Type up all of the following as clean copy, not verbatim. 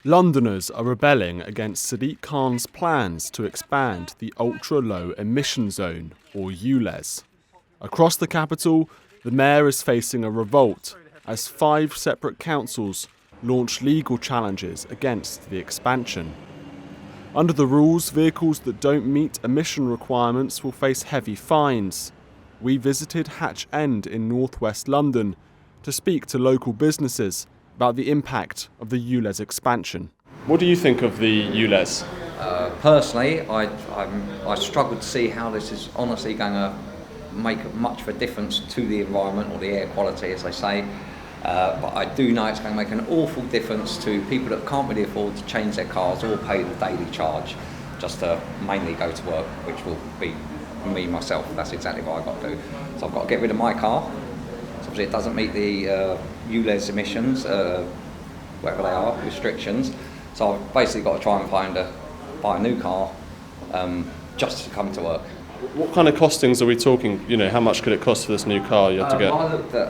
Londoners are rebelling against Sadiq Khan's plans to expand the Ultra Low Emission Zone, or ULEZ. Across the capital, the mayor is facing a revolt as 5 separate councils launch legal challenges against the expansion. Under the rules, vehicles that don't meet emission requirements will face heavy fines. We visited Hatch End in northwest London to speak to local businesses about the impact of the ULEZ expansion. What do you think of the ULEZ? Personally, I struggle to see how this is honestly going to make much of a difference to the environment or the air quality, as they say. But I do know it's going to make an awful difference to people that can't really afford to change their cars or pay the daily charge just to mainly go to work, which will be me, myself. That's exactly what I've got to do. So I've got to get rid of my car. So obviously it doesn't meet the ulez emissions, whatever they are, restrictions. So I've basically got to try and buy a new car just to come to work. What kind of costings are we talking? You know, how much could it cost for this new car you have to get? I looked at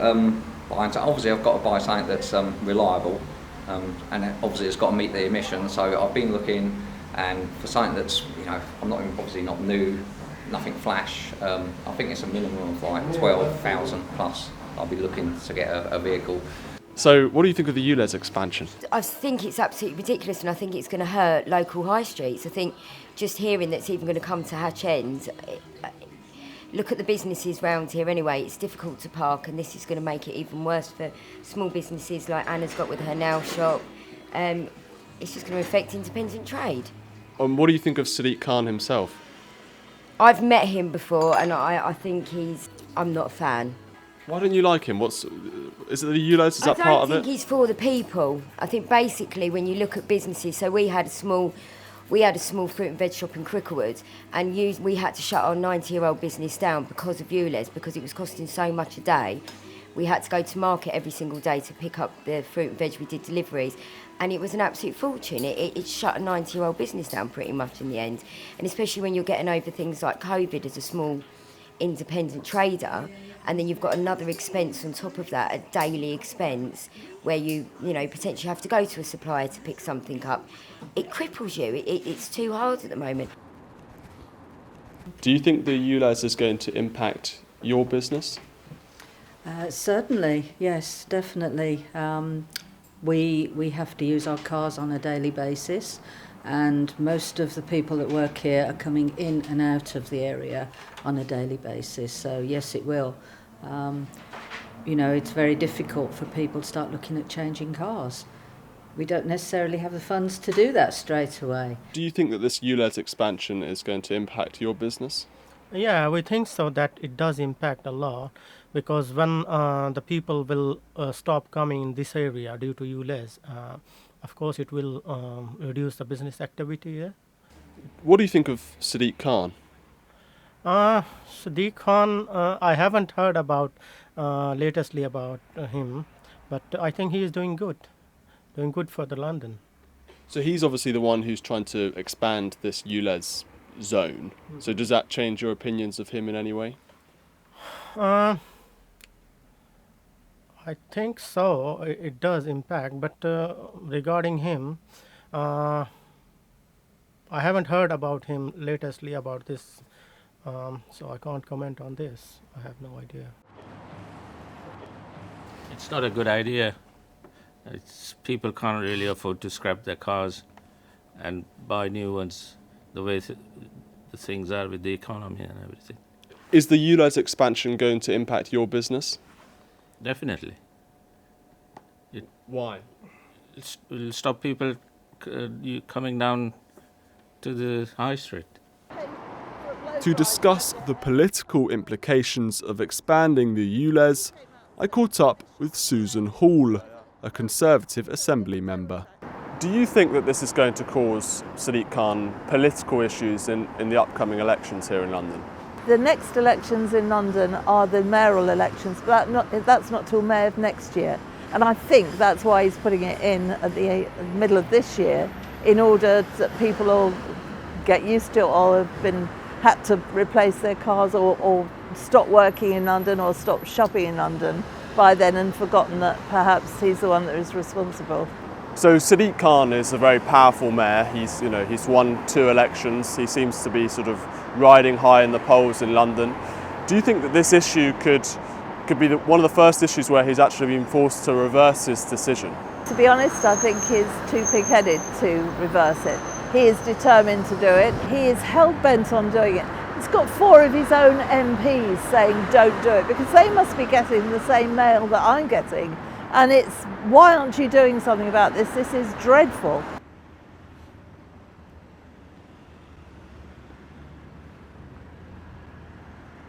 buying, so obviously I've got to buy something that's reliable, and obviously it's got to meet the emissions. So I've been looking, and for something that's, you know, obviously not new, nothing flash. I think it's a minimum of like 12,000 plus. I'll be looking to get a vehicle. So what do you think of the ULEZ expansion? I think it's absolutely ridiculous, and I think it's going to hurt local high streets. I think just hearing that's even going to come to Hatch End, look at the businesses round here anyway, it's difficult to park, and this is going to make it even worse for small businesses like Anna's got with her nail shop. It's just going to affect independent trade. And what do you think of Sadiq Khan himself? I've met him before, and I think I'm not a fan. Why don't you like him? Is it the ULEZ? Is that part of it? I don't think he's for the people. I think basically when you look at businesses, so we had a small fruit and veg shop in Cricklewood, and we had to shut our 90-year-old business down because of ULEZ, because it was costing so much a day. We had to go to market every single day to pick up the fruit and veg. We did deliveries, and it was an absolute fortune. It shut a 90-year-old business down pretty much in the end, and especially when you're getting over things like COVID as a small independent trader, and then you've got another expense on top of that, a daily expense where you potentially have to go to a supplier to pick something up. It cripples you. It's too hard at the moment. Do you think the ULEZ is going to impact your business? Certainly, yes, definitely. We have to use our cars on a daily basis, and most of the people that work here are coming in and out of the area on a daily basis. So yes, it will. It's very difficult for people to start looking at changing cars. We don't necessarily have the funds to do that straight away. Do you think that this ULEZ expansion is going to impact your business? Yeah, we think so, that it does impact a lot, because when the people will stop coming in this area due to ULEZ, of course it will reduce the business activity here. What do you think of Sadiq Khan? Sadiq Khan, I haven't heard about latestly about him, but I think he is doing good for the London. So he's obviously the one who's trying to expand this ULEZ zone. So does that change your opinions of him in any way? I think so. It does impact, but regarding him, I haven't heard about him latestly about this, so I can't comment on this. I have no idea. It's not a good idea. People can't really afford to scrap their cars and buy new ones the way the things are with the economy and everything. Is the ULEZ expansion going to impact your business? Definitely. Why? It will stop people coming down to the high street. To discuss the political implications of expanding the ULEZ, I caught up with Susan Hall, a Conservative Assembly member. Do you think that this is going to cause Sadiq Khan political issues in the upcoming elections here in London? The next elections in London are the mayoral elections, but that's not till May of next year. And I think that's why he's putting it in at the middle of this year, in order that people will get used to it or have had to replace their cars or stop working in London or stop shopping in London by then and forgotten that perhaps he's the one that is responsible. So Sadiq Khan is a very powerful mayor. He's won 2 elections. He seems to be sort of riding high in the polls in London. Do you think that this issue could be one of the first issues where he's actually been forced to reverse his decision? To be honest, I think he's too pig-headed to reverse it. He is determined to do it. He is hell-bent on doing it. He's got 4 of his own MPs saying don't do it, because they must be getting the same mail that I'm getting. And it's, why aren't you doing something about this? This is dreadful.